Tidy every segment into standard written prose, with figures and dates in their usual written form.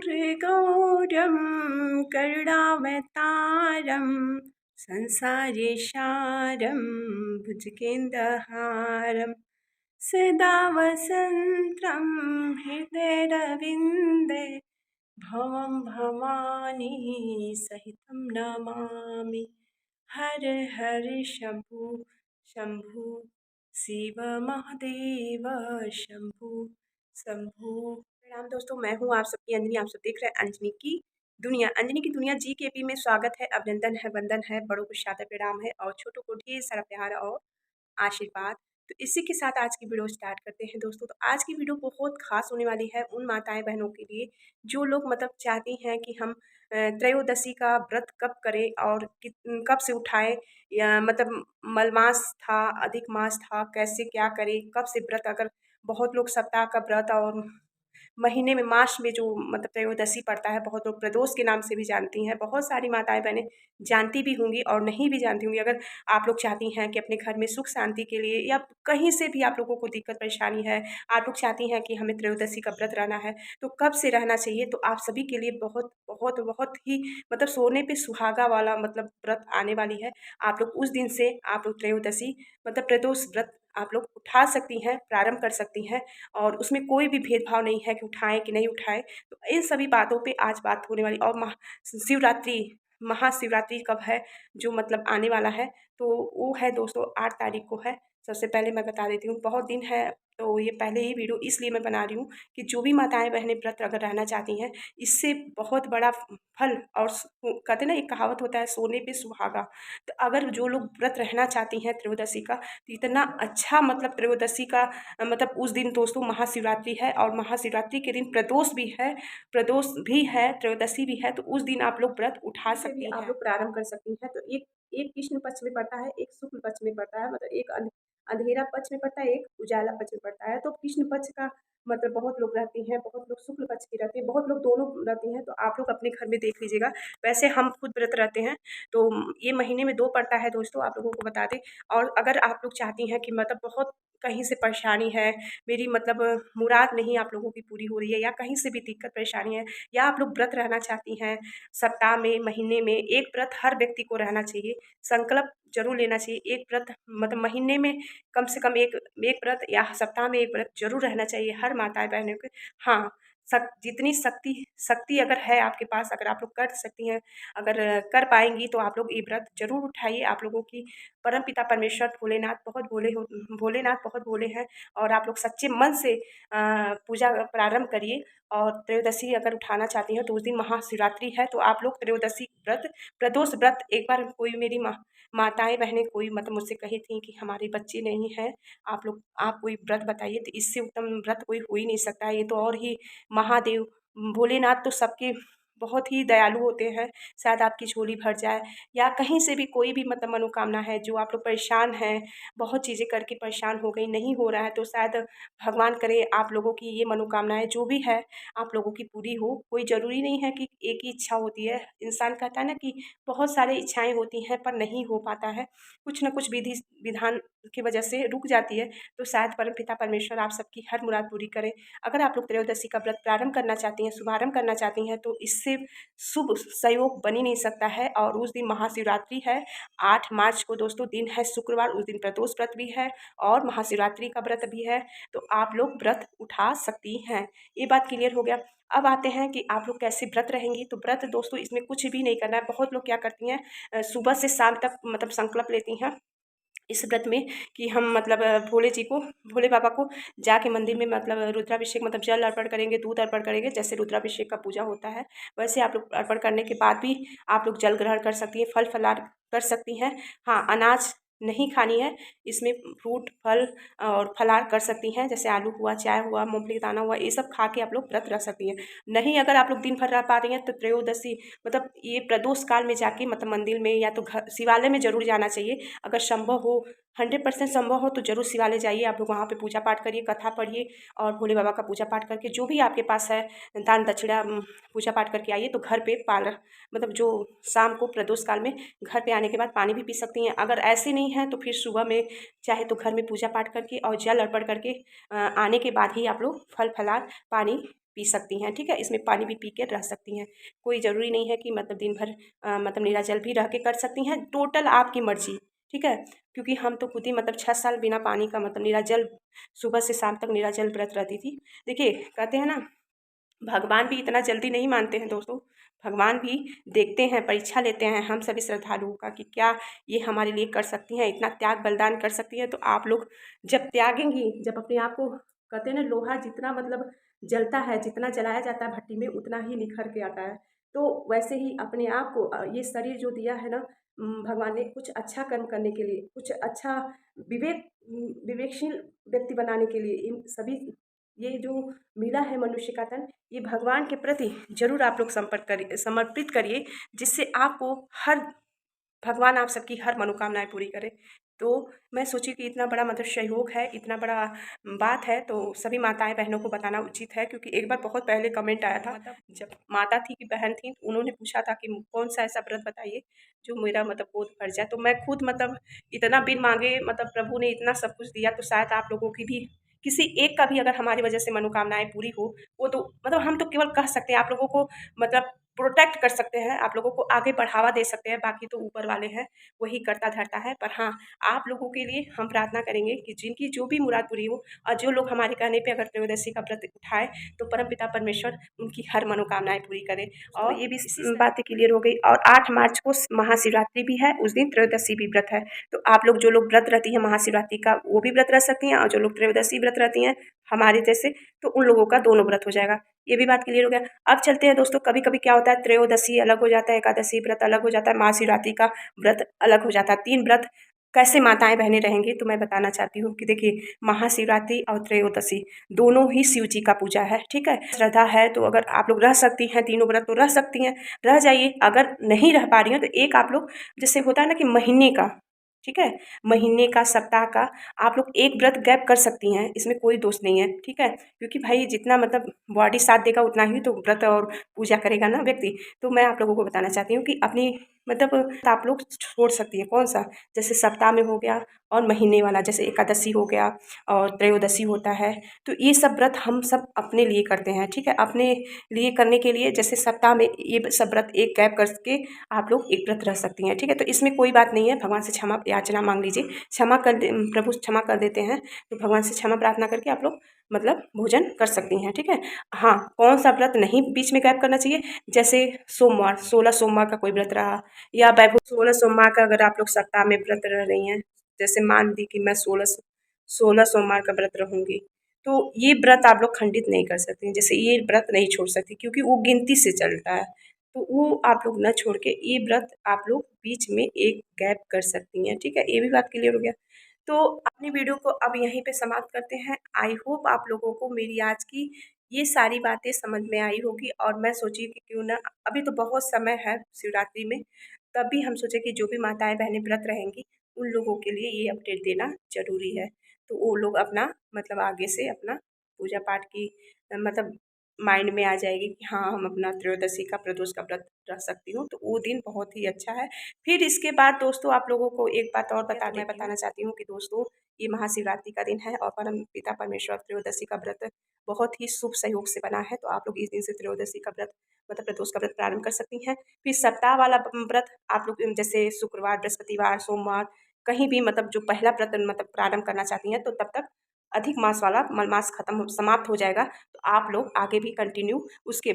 कर्पूरगौरं करुणावतारं संसारेशारं भुजगेन्द्रहारं सदा वसन्तं हृदयरविन्दे भवं भवानी सहितं नमामि। हर हर शंभु शंभु शिव महादेव शंभु शंभु। प्रणाम दोस्तों, मैं हूँ आप सबकी अंजनी। आप सब देख रहे हैं अंजनी की दुनिया। अंजनी की दुनिया GKP में स्वागत है, अभिनंदन है, वंदन है, बड़ों को सादर प्रणाम है और छोटों को ढेर सारा प्यार और आशीर्वाद। तो इसी के साथ आज की वीडियो स्टार्ट करते हैं दोस्तों। तो आज की वीडियो बहुत खास होने वाली है उन माताएं बहनों के लिए जो लोग मतलब चाहती हैं कि हम त्रयोदशी का व्रत कब करें और कब से उठाएं, या मतलब मलमास था, अधिक मास था, कैसे क्या करें, कब से व्रत। अगर बहुत लोग सप्ताह का व्रत और महीने में मार्च में जो मतलब त्रयोदशी पड़ता है, बहुत लोग प्रदोष के नाम से भी जानती हैं। बहुत सारी माताएं बहनें जानती भी होंगी और नहीं भी जानती होंगी। अगर आप लोग चाहती हैं कि अपने घर में सुख शांति के लिए या कहीं से भी आप लोगों को दिक्कत परेशानी है, आप लोग चाहती हैं कि हमें त्रयोदशी का व्रत रहना है, तो कब से रहना चाहिए, तो आप सभी के लिए बहुत बहुत बहुत ही मतलब सोने पे सुहागा वाला मतलब व्रत आने वाली है। आप लोग उस दिन से आप लोग त्रयोदशी मतलब प्रदोष व्रत आप लोग उठा सकती हैं, प्रारंभ कर सकती हैं और उसमें कोई भी भेदभाव नहीं है कि उठाएं कि नहीं उठाएं। तो इन सभी बातों पे आज बात होने वाली। और शिवरात्रि, महाशिवरात्रि कब है जो मतलब आने वाला है, तो वो है दोस्तों 8 तारीख को है। सबसे पहले मैं बता देती हूँ, बहुत दिन है तो ये पहले ही वीडियो इसलिए मैं बना रही हूँ कि जो भी माताएं बहनें व्रत अगर रहना चाहती हैं, इससे बहुत बड़ा फल और कहते हैं ना, एक कहावत होता है सोने पे सुहागा। तो अगर जो लोग व्रत रहना चाहती हैं त्रयोदशी का, तो इतना अच्छा मतलब त्रयोदशी का मतलब उस दिन दोस्तों महाशिवरात्रि है और महाशिवरात्रि के दिन प्रदोष भी है, त्रयोदशी भी है। तो उस दिन आप लोग व्रत उठा सकती हैं, आप लोग प्रारंभ कर सकती हैं। तो एक एक कृष्ण पक्ष में पड़ता है, एक शुक्ल पक्ष में पड़ता है, मतलब एक अंधेरा पक्ष में पड़ता है, एक उजाला पक्ष में पड़ता है। तो कृष्ण पक्ष का मतलब बहुत लोग रहती हैं, बहुत लोग शुक्ल पक्ष की रहती हैं, बहुत लोग दोनों रहती हैं। तो आप लोग अपने घर में देख लीजिएगा। वैसे हम खुद व्रत रहते हैं, तो ये महीने में 2 पड़ता है दोस्तों, आप लोगों को बता दें। और अगर आप लोग चाहती हैं कि मतलब बहुत कहीं से परेशानी है, मेरी मतलब मुराद नहीं आप लोगों की पूरी हो रही है, या कहीं से भी दिक्कत परेशानी है, या आप लोग व्रत रहना चाहती हैं सप्ताह में, महीने में, एक व्रत हर व्यक्ति को रहना चाहिए। संकल्प जरूर लेना चाहिए। एक व्रत मतलब महीने में कम से कम एक एक व्रत या सप्ताह में एक व्रत जरूर रहना चाहिए हर माताएं बहनों के। हाँ, जितनी शक्ति शक्ति अगर है आपके पास, अगर आप लोग कर सकती हैं, अगर कर पाएंगी, तो आप लोग ये व्रत जरूर उठाइए। आप लोगों की परम पिता परमेश्वर भोलेनाथ बहुत भोलेनाथ बहुत भोले हैं। और आप लोग सच्चे मन से पूजा प्रारंभ करिए। और त्रयोदशी अगर उठाना चाहती हैं, तो उस दिन महाशिवरात्रि है, तो आप लोग त्रयोदशी व्रत, प्रदोष व्रत, एक बार कोई मेरी माताएं बहनें कोई मतलब मुझसे कही थी कि हमारे बच्चे नहीं हैं, आप कोई व्रत बताइए। तो इससे उत्तम व्रत कोई हो ही नहीं सकता है। ये तो और ही महादेव भोलेनाथ तो सबके बहुत ही दयालु होते हैं। शायद आपकी झोली भर जाए, या कहीं से भी कोई भी मतलब मनोकामना है, जो आप लोग परेशान हैं, बहुत चीज़ें करके परेशान हो गई, नहीं हो रहा है, तो शायद भगवान करे आप लोगों की ये मनोकामनाएं जो भी है आप लोगों की पूरी हो। कोई ज़रूरी नहीं है कि एक ही इच्छा होती है। इंसान कहता है ना कि बहुत सारी इच्छाएं होती हैं पर नहीं हो पाता है, कुछ न कुछ विधि विधान की वजह से रुक जाती है। तो शायद परमपिता परमेश्वर आप सबकी हर मुराद पूरी करें। अगर आप लोग त्रयोदशी का व्रत प्रारंभ करना चाहती हैं, शुभारंभ करना चाहती हैं, तो इससे शुभ संयोग बन ही नहीं सकता है। और उस दिन महाशिवरात्रि है 8 मार्च को दोस्तों, दिन है शुक्रवार, उस दिन प्रदोष व्रत भी है और महाशिवरात्रि का व्रत भी है। तो आप लोग व्रत उठा सकती हैं। ये बात क्लियर हो गया। अब आते हैं कि आप लोग कैसे व्रत रहेंगी। तो व्रत दोस्तों इसमें कुछ भी नहीं करना है। बहुत लोग क्या करती हैं, सुबह से शाम तक मतलब संकल्प लेती हैं इस व्रत में कि हम मतलब भोले बाबा को जाके मंदिर में मतलब रुद्राभिषेक मतलब जल अर्पण करेंगे, दूध अर्पण करेंगे। जैसे रुद्राभिषेक का पूजा होता है, वैसे आप लोग अर्पण करने के बाद भी आप लोग जल ग्रहण कर सकती हैं, फल फलाहार कर सकती हैं। हाँ, अनाज नहीं खानी है, इसमें फ्रूट फल और फलाहार कर सकती हैं। जैसे आलू हुआ, चाय हुआ, मूंगफली का दाना हुआ, ये सब खा के आप लोग व्रत रह सकती हैं। नहीं अगर आप लोग दिन भर रह पा रही हैं, तो त्रयोदशी मतलब ये प्रदोष काल में जाके मतलब मंदिर में या तो घर शिवालय में जरूर जाना चाहिए। अगर संभव हो, 100% संभव हो, तो जरूर शिवालय जाइए। आप लोग वहाँ पे पूजा पाठ करिए, कथा पढ़िए और भोले बाबा का पूजा पाठ करके जो भी आपके पास है दान दक्षिणा पूजा पाठ करके आइए। तो घर पे मतलब जो शाम को प्रदोष काल में घर पे आने के बाद पानी भी पी सकती हैं। अगर ऐसे नहीं है तो फिर सुबह में चाहे तो घर में पूजा पाठ करके और जल अर्पण करके आने के बाद ही आप लोग फल फलाहार पानी पी सकती हैं, ठीक है। इसमें पानी भी पी के रह सकती हैं, कोई ज़रूरी नहीं है कि मतलब दिन भर मतलब निराजल भी रह के कर सकती हैं, टोटल आपकी मर्ज़ी, ठीक है। क्योंकि हम तो खुद ही मतलब 6 साल बिना पानी का मतलब निराजल सुबह से शाम तक निराजल व्रत रहती थी। देखिए कहते हैं ना, भगवान भी इतना जल्दी नहीं मानते हैं दोस्तों। भगवान भी देखते हैं, परीक्षा लेते हैं हम सभी श्रद्धालुओं का कि क्या ये हमारे लिए कर सकती हैं, इतना त्याग बलिदान कर सकती हैं। तो आप लोग जब त्यागेंगी, जब अपने आप को, कहते हैं ना, लोहा जितना मतलब जलता है, जितना जलाया जाता है भट्टी में, उतना ही निखर के आता है। तो वैसे ही अपने आप को ये शरीर जो दिया है ना, भगवान ने कुछ अच्छा कर्म करने के लिए, कुछ अच्छा विवेकशील व्यक्ति बनाने के लिए, इन सभी ये जो मिला है मनुष्य का तन, ये भगवान के प्रति ज़रूर आप लोग संपर्क करिए, समर्पित करिए, जिससे आपको हर भगवान आप सबकी हर मनोकामनाएँ पूरी करे। तो मैं सोची कि इतना बड़ा मतलब सहयोग है, इतना बड़ा बात है, तो सभी माताएँ बहनों को बताना उचित है। क्योंकि एक बार बहुत पहले कमेंट आया था, मतलब जब माता थी कि बहन थी, उन्होंने पूछा था कि कौन-सा ऐसा व्रत बताइए जो मेरा मतलब गोद भर जाए। तो मैं खुद मतलब इतना बिन माँगे मतलब प्रभु ने इतना सब कुछ दिया, तो शायद आप लोगों की भी किसी एक का भी अगर हमारी वजह से मनोकामनाएँ पूरी हो, वो तो मतलब हम तो केवल कह सकते हैं आप लोगों को, मतलब प्रोटेक्ट कर सकते हैं, आप लोगों को आगे बढ़ावा दे सकते हैं, बाकी तो ऊपर वाले हैं, वही करता धरता है। पर हाँ, आप लोगों के लिए हम प्रार्थना करेंगे कि जिनकी जो भी मुराद पूरी हो, और जो लोग हमारे कहने पे अगर त्रयोदशी का व्रत उठाए, तो परमपिता परमेश्वर उनकी हर मनोकामनाएँ पूरी करे। और ये भी बातें क्लियर हो गई। और 8 मार्च को महाशिवरात्रि भी है, उस दिन त्रयोदशी भी व्रत है। तो आप लोग जो लोग व्रत रहती हैं महाशिवरात्रि का, वो भी व्रत रह सकती हैं, और जो लोग त्रयोदशी व्रत रहती हैं हमारे जैसे, तो उन लोगों का दोनों व्रत हो जाएगा। ये भी बात क्लियर हो गया। अब चलते हैं दोस्तों, कभी कभी क्या होता है, त्रयोदशी अलग हो जाता है, एकादशी व्रत अलग हो जाता है, महाशिवरात्रि का व्रत अलग हो जाता है। 3 व्रत कैसे माताएं बहनें रहेंगी, तो मैं बताना चाहती हूँ कि देखिए, महाशिवरात्रि और त्रयोदशी दोनों ही शिव जी का पूजा है, ठीक है। श्रद्धा है तो अगर आप लोग रह सकती हैं तीनों व्रत, तो रह सकती हैं, रह जाइए। अगर नहीं रह पा रही हैं तो एक आप लोग, जैसे होता है ना कि महीने का, ठीक है, महीने का, सप्ताह का, आप लोग एक व्रत गैप कर सकती हैं, इसमें कोई दोष नहीं है, ठीक है। क्योंकि भाई जितना मतलब बॉडी साथ देगा उतना ही तो व्रत और पूजा करेगा ना व्यक्ति। तो मैं आप लोगों को बताना चाहती हूँ कि अपनी मतलब आप लोग छोड़ सकती हैं, कौन सा, जैसे सप्ताह में हो गया, और महीने वाला जैसे एकादशी हो गया और त्रयोदशी होता है। तो ये सब व्रत हम सब अपने लिए करते हैं, ठीक है। अपने लिए करने के लिए जैसे सप्ताह में ये सब व्रत एक गैप करके आप लोग एक व्रत रह सकती हैं, ठीक है। तो इसमें कोई बात नहीं है, भगवान से क्षमा याचना मांग लीजिए, क्षमा कर दे, प्रभु क्षमा कर देते हैं। तो भगवान से क्षमा प्रार्थना करके आप लोग मतलब भोजन कर सकती हैं, ठीक है। हाँ, कौन सा व्रत नहीं बीच में गैप करना चाहिए, जैसे सोमवार, 16 सोमवार का कोई व्रत रहा, या वैभव 16 सोमवार का अगर आप लोग सप्ताह में व्रत रह रही हैं, जैसे मान ली कि मैं 16 सोमवार का व्रत रहूँगी, तो ये व्रत आप लोग खंडित नहीं कर सकती, जैसे ये व्रत नहीं छोड़ सकती, क्योंकि वो गिनती से चलता है। तो वो आप लोग न छोड़ के ये व्रत आप लोग बीच में एक गैप कर सकती हैं, ठीक है। ये भी बात क्लियर हो गया। तो अपनी वीडियो को अब यहीं पे समाप्त करते हैं। आई होप आप लोगों को मेरी आज की ये सारी बातें समझ में आई होगी, और मैं सोची कि क्यों ना, अभी तो बहुत समय है शिवरात्रि में, तब भी हम सोचे कि जो भी माताएं बहनें व्रत रहेंगी उन लोगों के लिए ये अपडेट देना ज़रूरी है। तो वो लोग अपना मतलब आगे से अपना पूजा पाठ की मतलब माइंड में आ जाएगी कि हाँ, हम अपना त्रयोदशी का प्रदोष का व्रत रख सकती हूँ, तो वो दिन बहुत ही अच्छा है। फिर इसके बाद दोस्तों आप लोगों को एक बात और बताना चाहती हूँ कि दोस्तों, ये महाशिवरात्रि का दिन है और परम पिता परमेश्वर त्रयोदशी का व्रत बहुत ही शुभ सहयोग से बना है। तो आप लोग इस दिन से त्रयोदशी का व्रत मतलब प्रदोष का व्रत प्रारंभ कर सकती हैं। फिर सप्ताह वाला व्रत आप लोग जैसे शुक्रवार, बृहस्पतिवार, सोमवार, कहीं भी मतलब जो पहला व्रत मतलब प्रारंभ करना चाहती हैं, तो तब तक अधिक मास वाला मलमास खत्म समाप्त हो जाएगा, तो आप लोग आगे भी कंटिन्यू उसके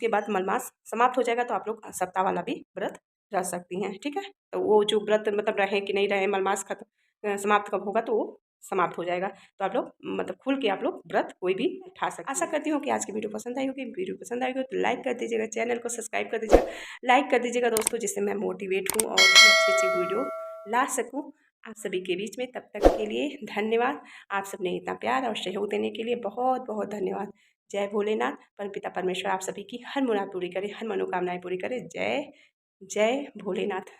बाद मलमास समाप्त हो जाएगा, तो आप लोग सप्ताह वाला भी व्रत रह सकती हैं, ठीक है। तो वो जो व्रत मतलब रहे कि नहीं रहे, मलमास खत्म समाप्त कब होगा तो वो समाप्त हो जाएगा, तो आप लोग मतलब खुल के आप लोग व्रत कोई भी उठा सकते हैं। आशा करती हूँ कि आज की वीडियो पसंद आई होगी। वीडियो पसंद आई हो तो लाइक कर दीजिएगा, चैनल को सब्सक्राइब कर दीजिएगा, लाइक कर दीजिएगा दोस्तों, जिससे मैं मोटिवेट हूँ और अच्छी अच्छी वीडियो ला सकूँ आप सभी के बीच में। तब तक के लिए धन्यवाद। आप सबने इतना प्यार और सहयोग देने के लिए बहुत बहुत धन्यवाद। जय भोलेनाथ। परमपिता परमेश्वर आप सभी की हर मुराद पूरी करे, हर मनोकामनाएं पूरी करे। जय जय भोलेनाथ।